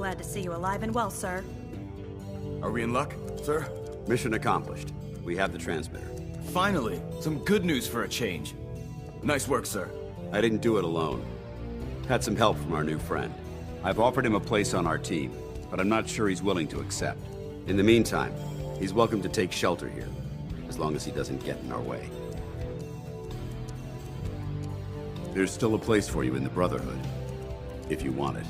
Glad to see you alive and well, sir. Are we in luck, sir? Mission accomplished. We have the transmitter. Finally, some good news for a change. Nice work, sir. I didn't do it alone. Had some help from our new friend. I've offered him a place on our team, but I'm not sure he's willing to accept. In the meantime, he's welcome to take shelter here, as long as he doesn't get in our way. There's still a place for you in the Brotherhood, if you want it.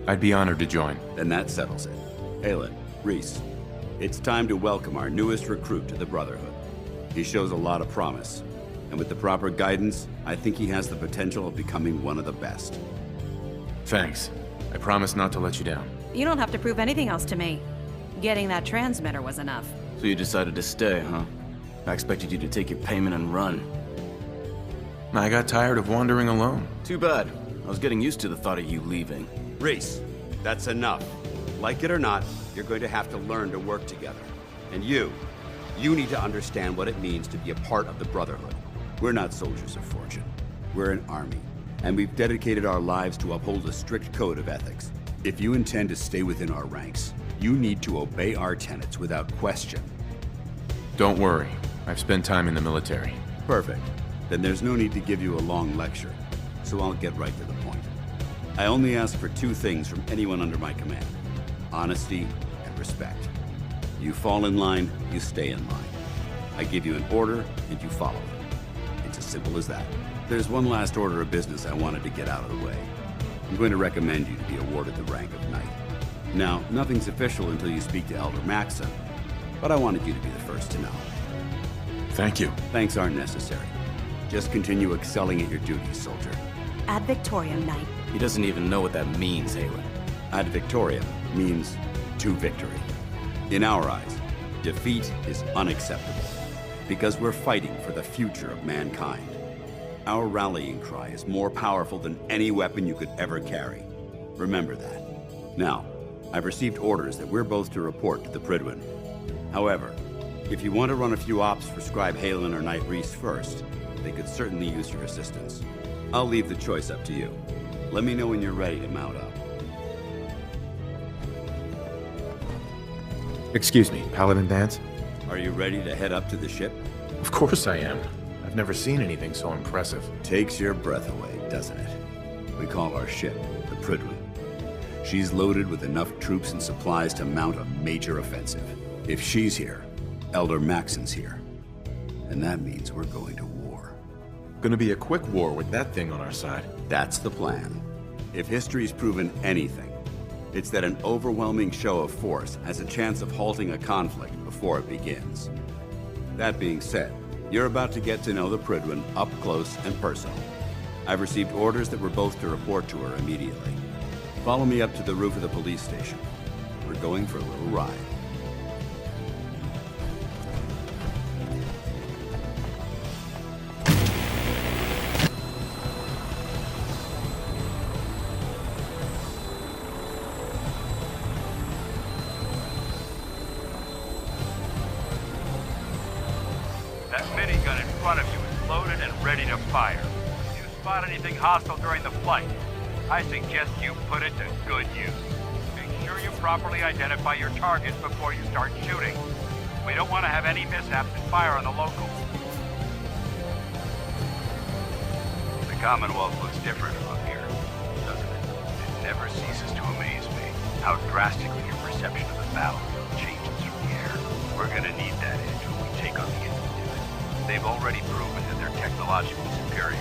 I'd be honored to join. Then that settles it. Aylin, Reese, it's time to welcome our newest recruit to the Brotherhood. He shows a lot of promise, and with the proper guidance, I think he has the potential of becoming one of the best. Thanks. I promise not to let you down. You don't have to prove anything else to me. Getting that transmitter was enough. So you decided to stay, huh? I expected you to take your payment and run. I got tired of wandering alone. Too bad. I was getting used to the thought of you leaving. Reese, that's enough. Like it or not, you're going to have to learn to work together. And you need to understand what it means to be a part of the Brotherhood. We're not soldiers of fortune. We're an army, and we've dedicated our lives to uphold a strict code of ethics. If you intend to stay within our ranks, you need to obey our tenets without question. Don't worry. I've spent time in the military. Perfect. Then there's no need to give you a long lecture, so I'll get right to the point. I only ask for two things from anyone under my command: honesty and respect. You fall in line, you stay in line. I give you an order, and you follow it. It's as simple as that. There's one last order of business I wanted to get out of the way. I'm going to recommend you to be awarded the rank of Knight. Now, nothing's official until you speak to Elder Maxon, but I wanted you to be the first to know. Thank you. Thanks aren't necessary. Just continue excelling at your duties, soldier. Ad Victoriam, Knight. He doesn't even know what that means, Aylin. Ad Victoriam means to victory. In our eyes, defeat is unacceptable, because we're fighting for the future of mankind. Our rallying cry is more powerful than any weapon you could ever carry. Remember that. Now, I've received orders that we're both to report to the Prydwen. However, if you want to run a few ops for Scribe Haylen or Knight Reese first, they could certainly use your assistance. I'll leave the choice up to you. Let me know when you're ready to mount up. Excuse me, Paladin Dance? Are you ready to head up to the ship? Of course I am. I've never seen anything so impressive. Takes your breath away, doesn't it? We call our ship the Prydwen. She's loaded with enough troops and supplies to mount a major offensive. If she's here, Elder Maxon's here. And that means we're going to war. Gonna be a quick war with that thing on our side. That's the plan. If history's proven anything, it's that an overwhelming show of force has a chance of halting a conflict before it begins. That being said, you're about to get to know the Prydwen up close and personal. I've received orders that we're both to report to her immediately. Follow me up to the roof of the police station. We're going for a little ride. That minigun in front of you is loaded and ready to fire. If you spot anything hostile during the flight, I suggest you put it to good use. Make sure you properly identify your targets before you start shooting. We don't want to have any mishaps and fire on the locals. The Commonwealth looks different from up here, doesn't it? It never ceases to amaze me how drastically your perception of the battlefield changes from the air. We're gonna need that edge when we take on the enemy. They've already proven that they're technologically superior,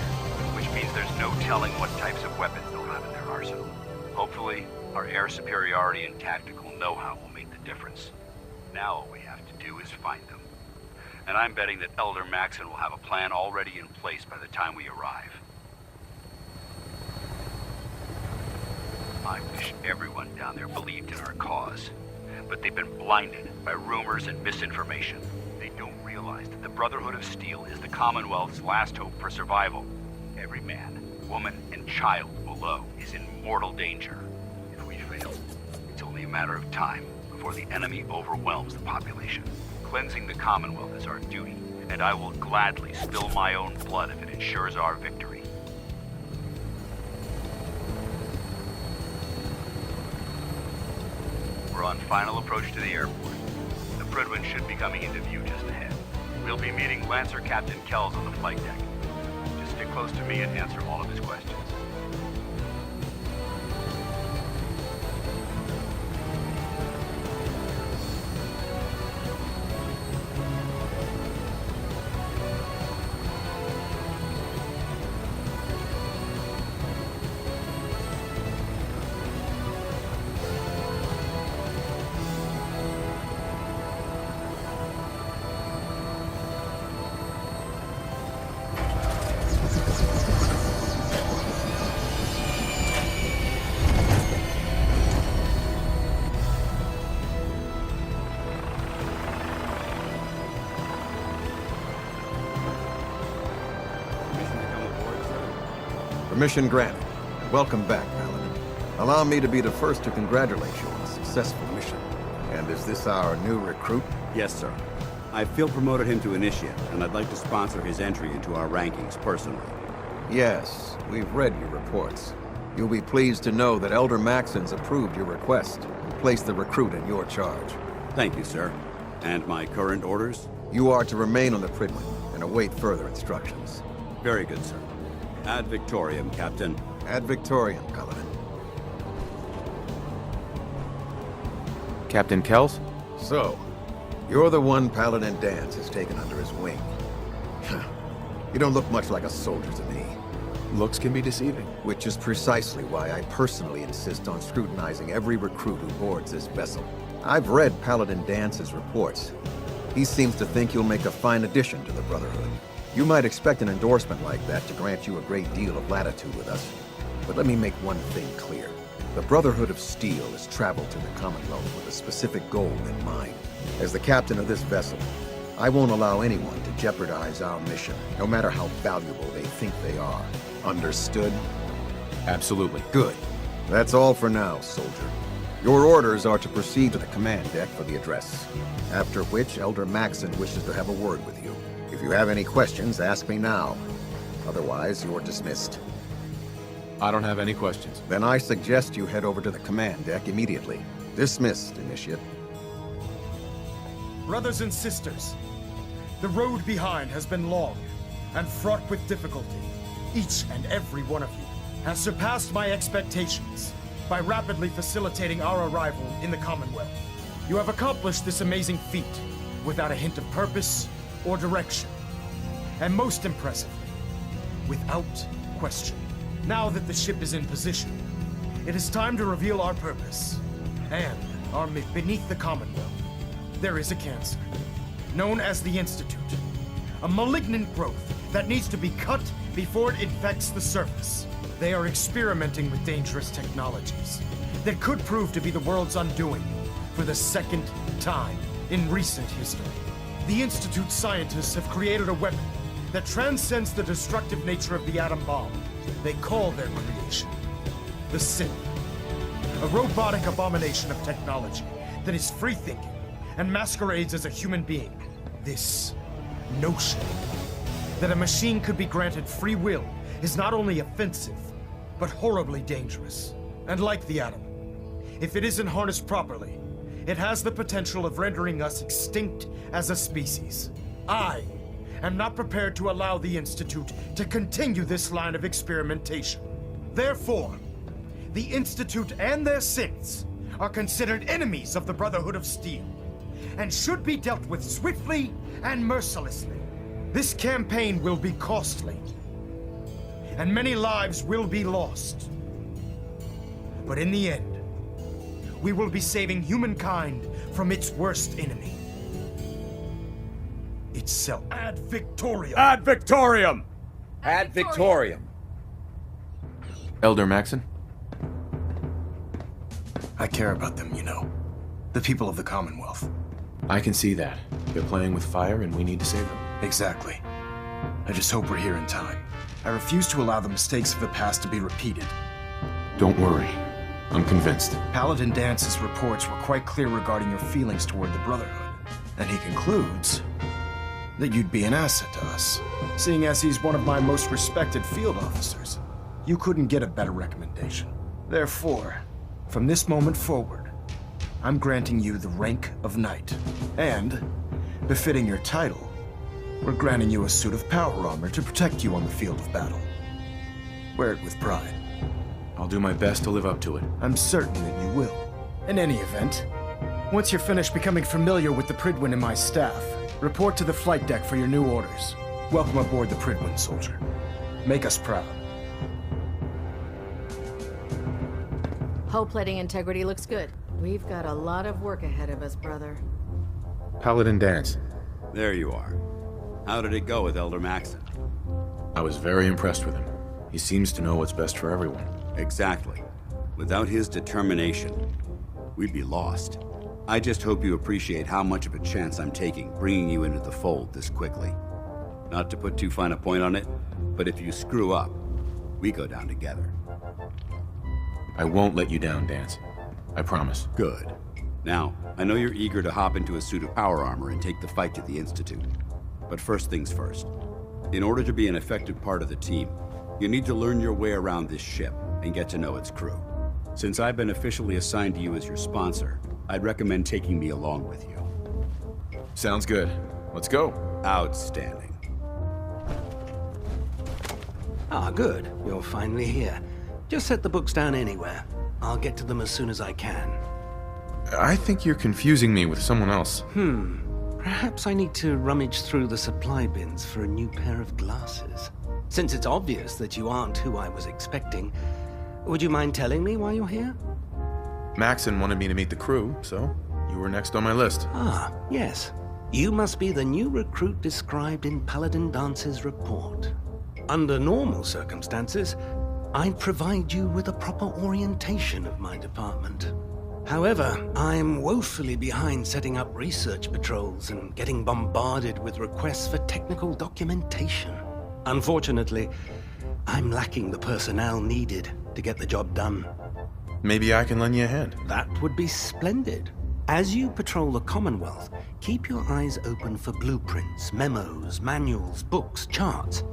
which means there's no telling what types of weapons they'll have in their arsenal. Hopefully, our air superiority and tactical know-how will make the difference. Now all we have to do is find them. And I'm betting that Elder Maxon will have a plan already in place by the time we arrive. I wish everyone down there believed in our cause, but they've been blinded by rumors and misinformation. They don't realize that the Brotherhood of Steel is the Commonwealth's last hope for survival. Every man, woman, and child below is in mortal danger. If we fail, it's only a matter of time before the enemy overwhelms the population. Cleansing the Commonwealth is our duty, and I will gladly spill my own blood if it ensures our victory. on final approach to the airport. The Prydwen should be coming into view just ahead. We'll be meeting Lancer Captain Kells on the flight deck. Just stick close to me and answer all of his questions. Permission granted. And welcome back, Paladin. Allow me to be the first to congratulate you on a successful mission. And is this our new recruit? Yes, sir. I feel promoted him to initiate, and I'd like to sponsor his entry into our rankings personally. Yes, we've read your reports. You'll be pleased to know that Elder Maxon's approved your request and placed the recruit in your charge. Thank you, sir. And my current orders? You are to remain on the Prydwen and await further instructions. Very good, sir. Ad Victoriam, Captain. Ad Victoriam, Paladin. Captain Kells? So, you're the one Paladin Danse has taken under his wing. You don't look much like a soldier to me. Looks can be deceiving. Which is precisely why I personally insist on scrutinizing every recruit who boards this vessel. I've read Paladin Dance's reports. He seems to think you'll make a fine addition to the Brotherhood. You might expect an endorsement like that to grant you a great deal of latitude with us. But let me make one thing clear. The Brotherhood of Steel has traveled to the Commonwealth with a specific goal in mind. As the captain of this vessel, I won't allow anyone to jeopardize our mission, no matter how valuable they think they are. Understood? Absolutely. Good. That's all for now, soldier. Your orders are to proceed to the command deck for the address, after which Elder Maxon wishes to have a word with you. If you have any questions, ask me now. Otherwise, you're dismissed. I don't have any questions. Then I suggest you head over to the command deck immediately. Dismissed, Initiate. Brothers and sisters, the road behind has been long and fraught with difficulty. Each and every one of you has surpassed my expectations by rapidly facilitating our arrival in the Commonwealth. You have accomplished this amazing feat without a hint of purpose or direction. And most impressively, without question. Now that the ship is in position, it is time to reveal our purpose and our mission. Beneath the Commonwealth, there is a cancer, known as the Institute. A malignant growth that needs to be cut before it infects the surface. They are experimenting with dangerous technologies that could prove to be the world's undoing for the second time in recent history. The Institute's scientists have created a weapon that transcends the destructive nature of the atom bomb. They call their creation the Synth, a robotic abomination of technology that is free-thinking and masquerades as a human being. This notion that a machine could be granted free will is not only offensive, but horribly dangerous. And like the atom, if it isn't harnessed properly, it has the potential of rendering us extinct as a species. I am not prepared to allow the Institute to continue this line of experimentation. Therefore, the Institute and their synths are considered enemies of the Brotherhood of Steel, and should be dealt with swiftly and mercilessly. This campaign will be costly, and many lives will be lost. But in the end, we will be saving humankind from its worst enemy. Itself. Ad Victoriam! Ad Victoriam! Ad Victoriam! Elder Maxon? I care about them, you know. The people of the Commonwealth. I can see that. They're playing with fire and we need to save them. Exactly. I just hope we're here in time. I refuse to allow the mistakes of the past to be repeated. Don't worry. I'm convinced. Paladin Dance's reports were quite clear regarding your feelings toward the Brotherhood. And he concludes that you'd be an asset to us, seeing as he's one of my most respected field officers. You couldn't get a better recommendation. Therefore, from this moment forward, I'm granting you the rank of knight. And, befitting your title, we're granting you a suit of power armor to protect you on the field of battle. Wear it with pride. I'll do my best to live up to it. I'm certain that you will. In any event, once you're finished becoming familiar with the Prydwen and my staff, report to the flight deck for your new orders. Welcome aboard the Prydwen, soldier. Make us proud. Hull plating integrity looks good. We've got a lot of work ahead of us, brother. Paladin Danse. There you are. How did it go with Elder Maxon? I was very impressed with him. He seems to know what's best for everyone. Exactly. Without his determination, we'd be lost. I just hope you appreciate how much of a chance I'm taking bringing you into the fold this quickly. Not to put too fine a point on it, but if you screw up, we go down together. I won't let you down, Danse. I promise. Good. Now, I know you're eager to hop into a suit of power armor and take the fight to the Institute. But first things first. In order to be an effective part of the team, you need to learn your way around this ship and get to know its crew. Since I've been officially assigned to you as your sponsor, I'd recommend taking me along with you. Sounds good. Let's go. Outstanding. Ah, good. You're finally here. Just set the books down anywhere. I'll get to them as soon as I can. I think you're confusing me with someone else. Perhaps I need to rummage through the supply bins for a new pair of glasses. Since it's obvious that you aren't who I was expecting, would you mind telling me why you're here? Maxon wanted me to meet the crew, so you were next on my list. Ah, yes. You must be the new recruit described in Paladin Dance's report. Under normal circumstances, I'd provide you with a proper orientation of my department. However, I'm woefully behind setting up research patrols and getting bombarded with requests for technical documentation. Unfortunately, I'm lacking the personnel needed to get the job done. Maybe I can lend you a hand. That would be splendid. As you patrol the Commonwealth, keep your eyes open for blueprints, memos, manuals, books, charts.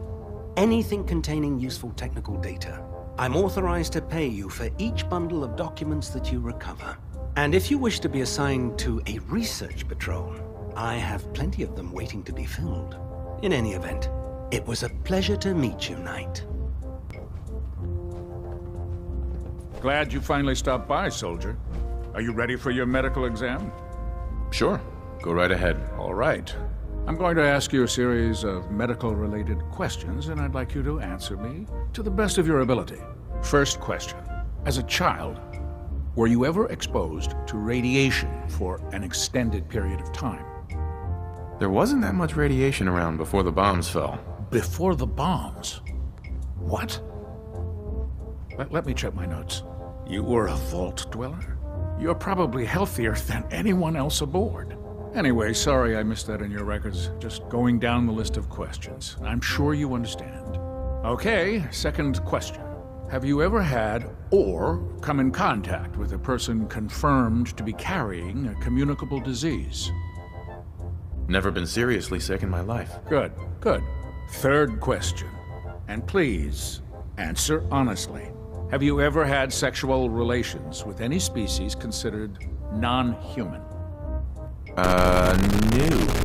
Anything containing useful technical data. I'm authorized to pay you for each bundle of documents that you recover. And if you wish to be assigned to a research patrol, I have plenty of them waiting to be filled. In any event, it was a pleasure to meet you, Knight. Glad you finally stopped by, soldier. Are you ready for your medical exam? Sure. Go right ahead. All right. I'm going to ask you a series of medical-related questions, and I'd like you to answer me to the best of your ability. First question. As a child, were you ever exposed to radiation for an extended period of time? There wasn't that much radiation around before the bombs fell. Before the bombs? What? Let me check my notes. You were a vault dweller? You're probably healthier than anyone else aboard. Anyway, sorry I missed that in your records. Just going down the list of questions. I'm sure you understand. Okay, second question. Have you ever had or come in contact with a person confirmed to be carrying a communicable disease? Never been seriously sick in my life. Good, good. Third question. And please, answer honestly. Have you ever had sexual relations with any species considered non-human? No.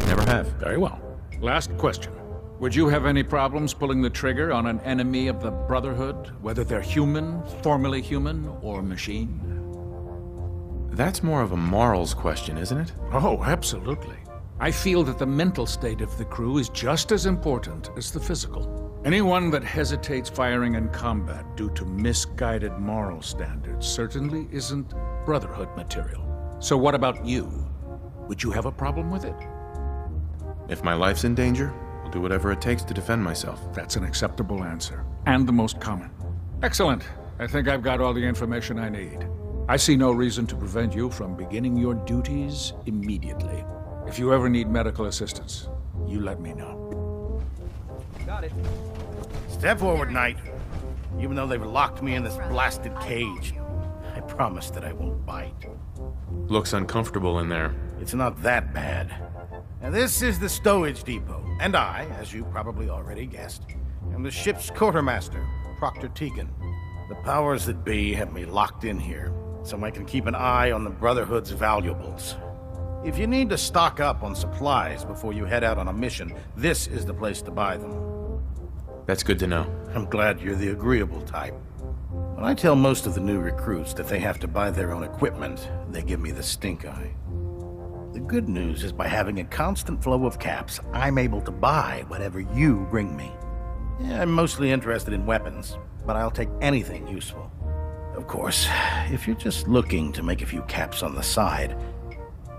Never have. Very well. Last question. Would you have any problems pulling the trigger on an enemy of the Brotherhood, whether they're human, formerly human, or machine? That's more of a morals question, isn't it? Oh, absolutely. I feel that the mental state of the crew is just as important as the physical. Anyone that hesitates firing in combat due to misguided moral standards certainly isn't Brotherhood material. So what about you? Would you have a problem with it? If my life's in danger, I'll do whatever it takes to defend myself. That's an acceptable answer, and the most common. Excellent. I think I've got all the information I need. I see no reason to prevent you from beginning your duties immediately. If you ever need medical assistance, you let me know. Got it. Step forward, Knight. Even though they've locked me in this blasted cage, I promise that I won't bite. Looks uncomfortable in there. It's not that bad. Now, this is the stowage depot, and I, as you probably already guessed, am the ship's quartermaster, Proctor Tegan. The powers that be have me locked in here, so I can keep an eye on the Brotherhood's valuables. If you need to stock up on supplies before you head out on a mission, this is the place to buy them. That's good to know. I'm glad you're the agreeable type. When I tell most of the new recruits that they have to buy their own equipment, they give me the stink eye. The good news is by having a constant flow of caps, I'm able to buy whatever you bring me. Yeah, I'm mostly interested in weapons, but I'll take anything useful. Of course, if you're just looking to make a few caps on the side,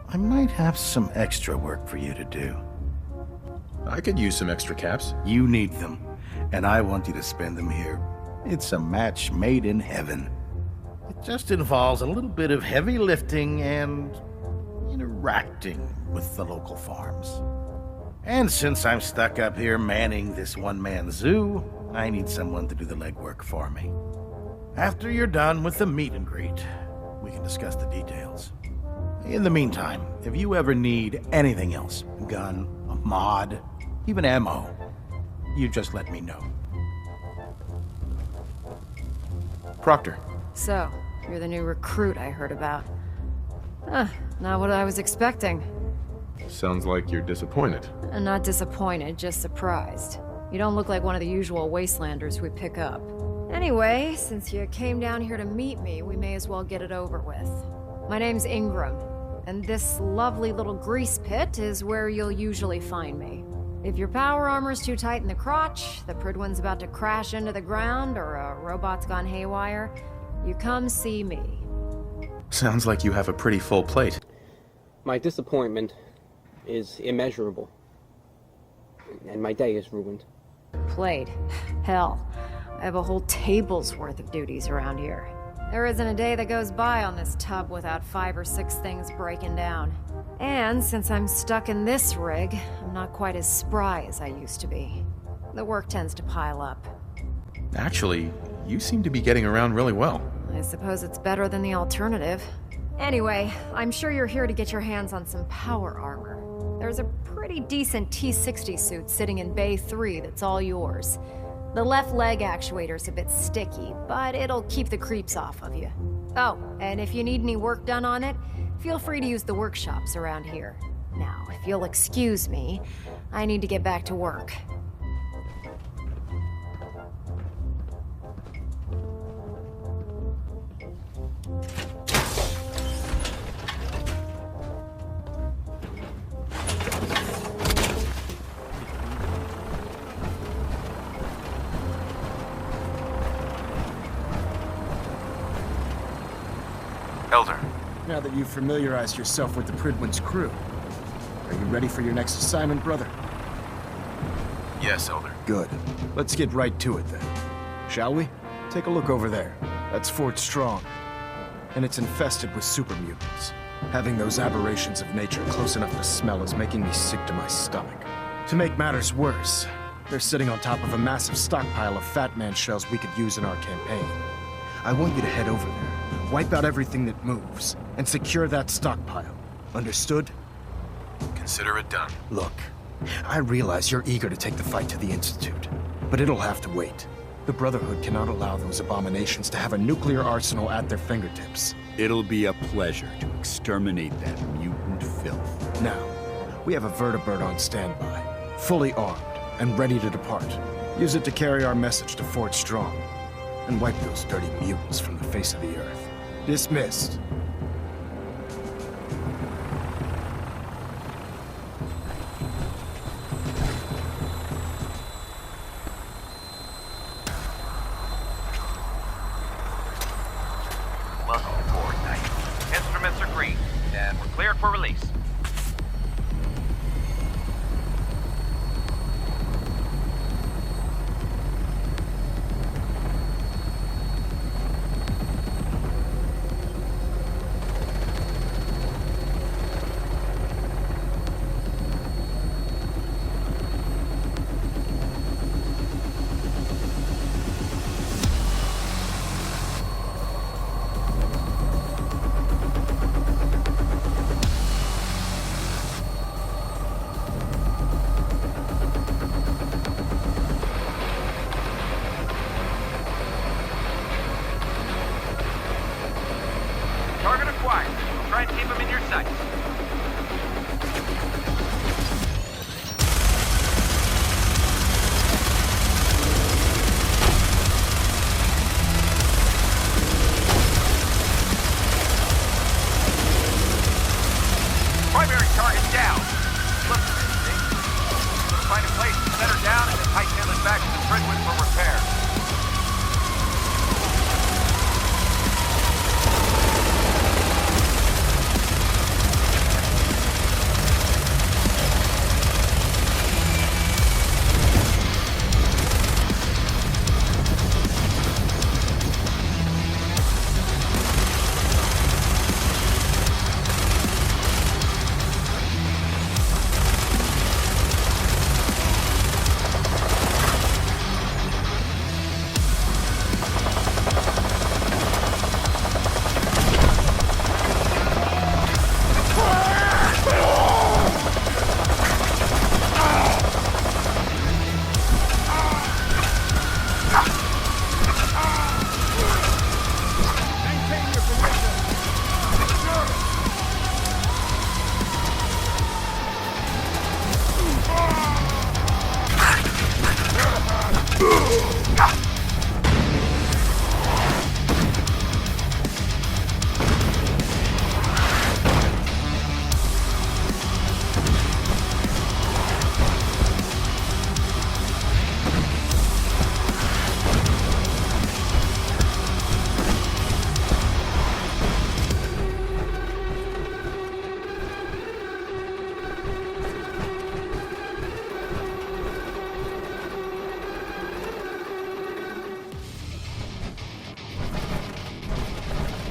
I might have some extra work for you to do. I could use some extra caps. You need them, and I want you to spend them here. It's a match made in heaven. It just involves a little bit of heavy lifting and interacting with the local farms. And since I'm stuck up here manning this one-man zoo, I need someone to do the legwork for me. After you're done with the meet and greet, we can discuss the details. In the meantime, if you ever need anything else, a gun, a mod, even ammo, you just let me know. Proctor. So, you're the new recruit I heard about. Not what I was expecting. Sounds like you're disappointed. Not disappointed, just surprised. You don't look like one of the usual wastelanders we pick up. Anyway, since you came down here to meet me, we may as well get it over with. My name's Ingram, and this lovely little grease pit is where you'll usually find me. If your power armor's too tight in the crotch, the Pridwen's about to crash into the ground, or a robot's gone haywire, you come see me. Sounds like you have a pretty full plate. My disappointment is immeasurable. And my day is ruined. Plate. Hell, I have a whole table's worth of duties around here. There isn't a day that goes by on this tub without 5 or 6 things breaking down. And since I'm stuck in this rig, I'm not quite as spry as I used to be. The work tends to pile up. Actually, you seem to be getting around really well. I suppose it's better than the alternative. Anyway, I'm sure you're here to get your hands on some power armor. There's a pretty decent T-60 suit sitting in Bay 3 that's all yours. The left leg actuator's a bit sticky, but it'll keep the creeps off of you. Oh, and if you need any work done on it, feel free to use the workshops around here. Now, if you'll excuse me, I need to get back to work. Elder. Now that you've familiarized yourself with the Pridwen's crew, are you ready for your next assignment, brother? Yes, Elder. Good. Let's get right to it then. Shall we? Take a look over there. That's Fort Strong. And it's infested with super mutants. Having those aberrations of nature close enough to smell is making me sick to my stomach. To make matters worse, they're sitting on top of a massive stockpile of Fat Man shells we could use in our campaign. I want you to head over there, wipe out everything that moves, and secure that stockpile. Understood? Consider it done. Look, I realize you're eager to take the fight to the Institute, but it'll have to wait. The Brotherhood cannot allow those abominations to have a nuclear arsenal at their fingertips. It'll be a pleasure to exterminate that mutant filth. Now, we have a vertibird on standby, fully armed and ready to depart. Use it to carry our message to Fort Strong, and wipe those dirty mutants from the face of the earth. Dismissed. Welcome aboard, Knight. Instruments are green, and we're cleared for release. fine. Try and keep them in your sights. Primary target down. Look at this thing. Find a place to set her down and then hightail it back to the Bridgewood for repair.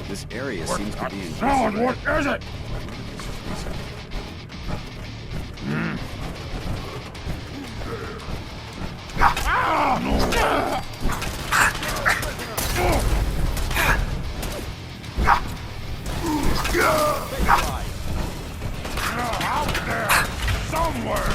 This area seems to be in Sound, what is it? Out there, somewhere.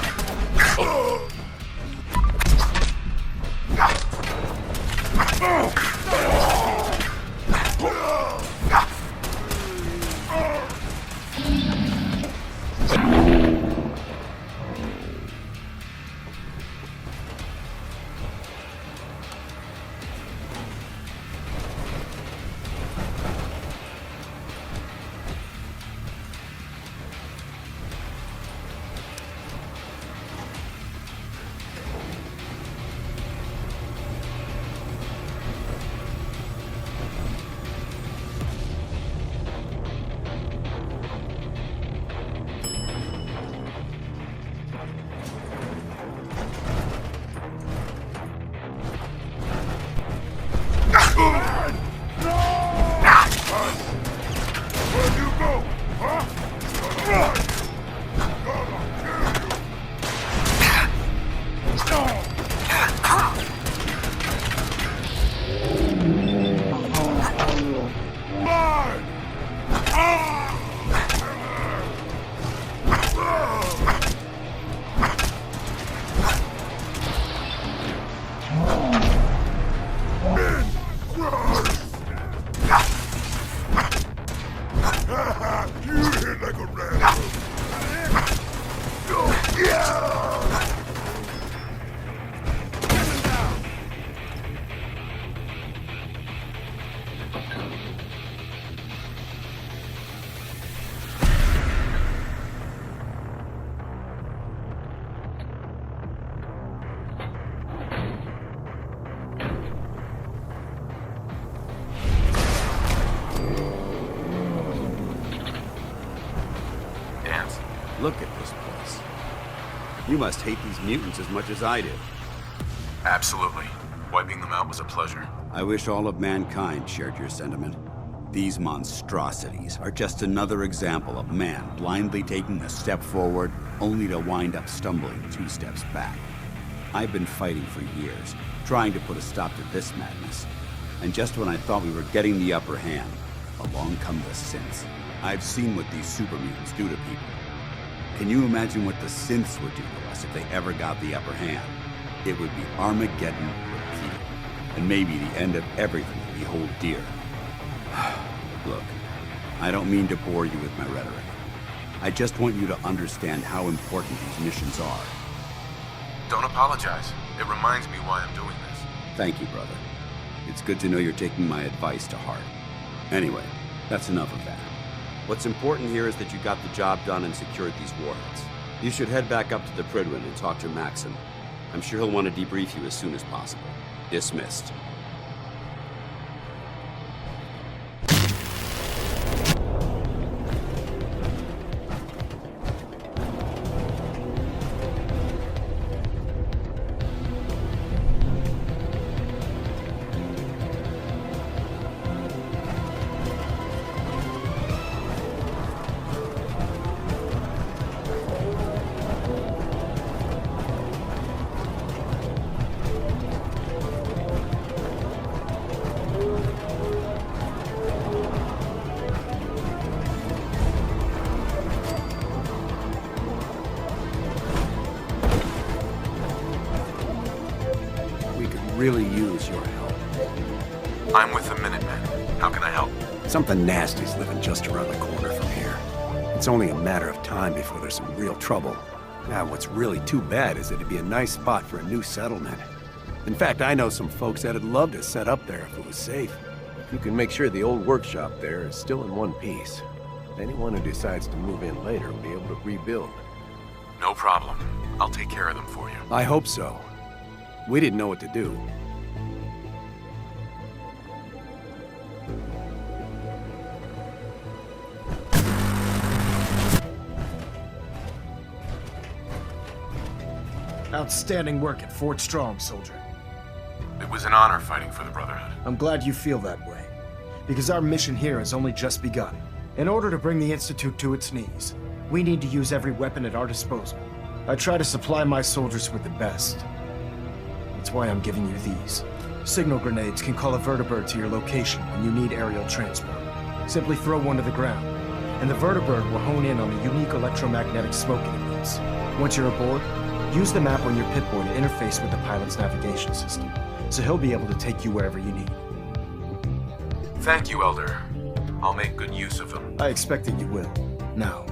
Look at this place. You must hate these mutants as much as I do. Absolutely. Wiping them out was a pleasure. I wish all of mankind shared your sentiment. These monstrosities are just another example of man blindly taking a step forward, only to wind up stumbling 2 steps back. I've been fighting for years, trying to put a stop to this madness. And just when I thought we were getting the upper hand, along come the synths. I've seen what these super mutants do to people. Can you imagine what the synths would do to us if they ever got the upper hand? It would be Armageddon repeated, and maybe the end of everything we hold dear. Look, I don't mean to bore you with my rhetoric. I just want you to understand how important these missions are. Don't apologize. It reminds me why I'm doing this. Thank you, brother. It's good to know you're taking my advice to heart. Anyway, that's enough of that. What's important here is that you got the job done and secured these warheads. You should head back up to the Prydwen and talk to Maxim. I'm sure he'll want to debrief you as soon as possible. Dismissed. Really use your help. I'm with the Minutemen. How can I help? Something nasty's living just around the corner from here. It's only a matter of time before there's some real trouble. Now, what's really too bad is that it'd be a nice spot for a new settlement. In fact, I know some folks that'd love to set up there if it was safe. You can make sure the old workshop there is still in one piece. Anyone who decides to move in later will be able to rebuild. No problem. I'll take care of them for you. I hope so. We didn't know what to do. Outstanding work at Fort Strong, soldier. It was an honor fighting for the Brotherhood. I'm glad you feel that way, because our mission here has only just begun. In order to bring the Institute to its knees, we need to use every weapon at our disposal. I try to supply my soldiers with the best. That's why I'm giving you these. Signal grenades can call a vertibird to your location when you need aerial transport. Simply throw one to the ground, and the vertibird will hone in on the unique electromagnetic smoke it emits. Once you're aboard, use the map on your Pip-Boy to interface with the pilot's navigation system, so he'll be able to take you wherever you need. Thank you, Elder. I'll make good use of them. I expect that you will. Now,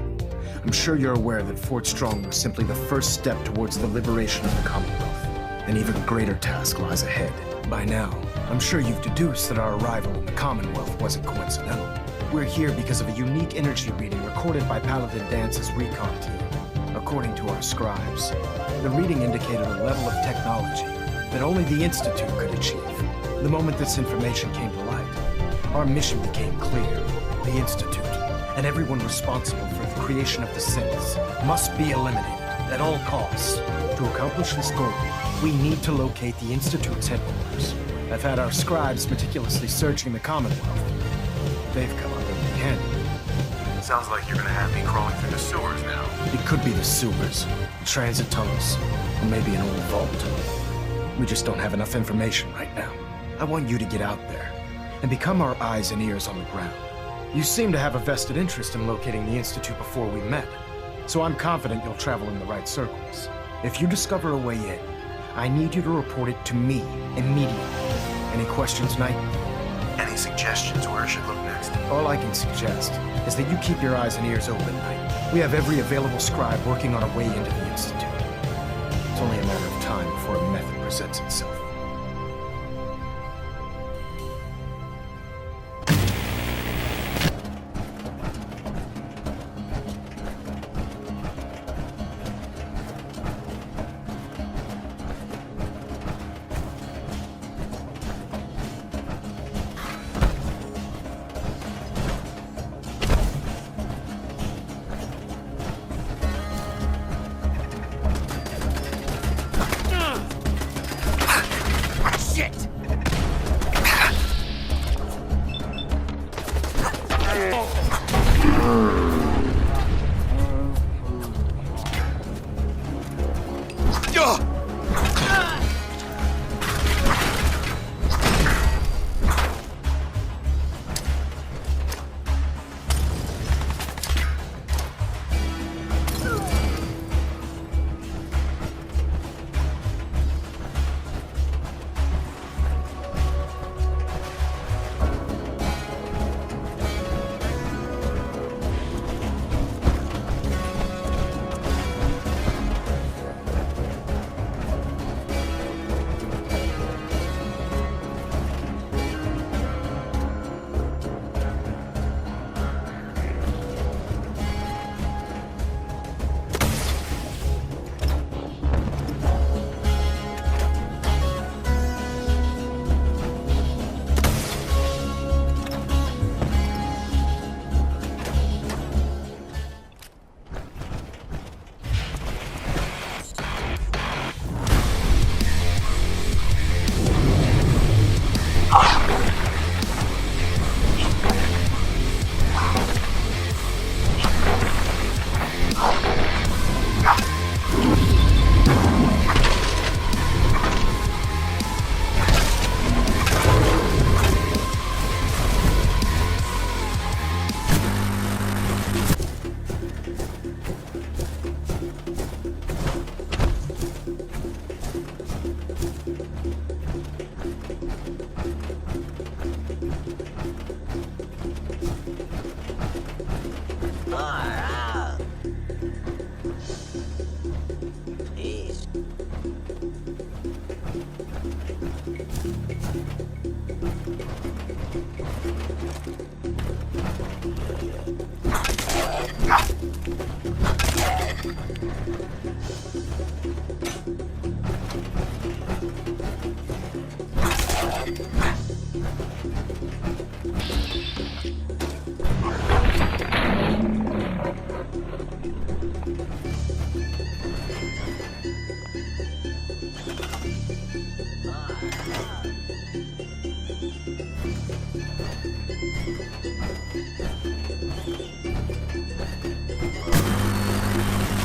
I'm sure you're aware that Fort Strong was simply the first step towards the liberation of the Commonwealth. An even greater task lies ahead. By now, I'm sure you've deduced that our arrival in the Commonwealth wasn't coincidental. We're here because of a unique energy reading recorded by Paladin Dance's recon team. According to our scribes, the reading indicated a level of technology that only the Institute could achieve. The moment this information came to light, our mission became clear. The Institute, and everyone responsible for the creation of the synths, must be eliminated at all costs. To accomplish this goal, we need to locate the Institute's headquarters. I've had our scribes meticulously searching the Commonwealth. They've come up empty-handed. Sounds like you're gonna have me crawling through the sewers now. It could be the sewers, the transit tunnels, or maybe an old vault. We just don't have enough information right now. I want you to get out there and become our eyes and ears on the ground. You seem to have a vested interest in locating the Institute before we met, so I'm confident you'll travel in the right circles. If you discover a way in, I need you to report it to me immediately. Any questions, Knight? Any suggestions where I should look next? All I can suggest is that you keep your eyes and ears open, Knight. We have every available scribe working on a way into the Institute. It's only a matter of time before a method presents itself.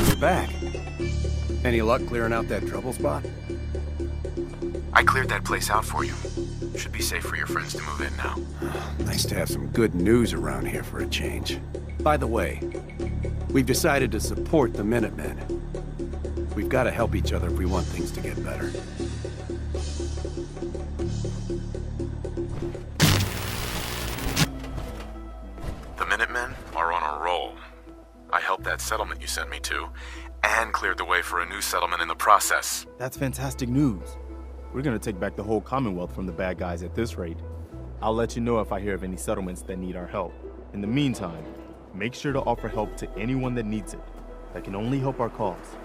You're back. Any luck clearing out that trouble spot? I cleared that place out for you. Should be safe for your friends to move in now. Nice to have some good news around here for a change. By the way, we've decided to support the Minutemen. We've got to help each other if we want things to get better. The Minutemen are on a roll. I helped that settlement you sent me to, and cleared the way for a new settlement in the process. That's fantastic news. We're gonna take back the whole Commonwealth from the bad guys at this rate. I'll let you know if I hear of any settlements that need our help. In the meantime, make sure to offer help to anyone that needs it. That can only help our cause.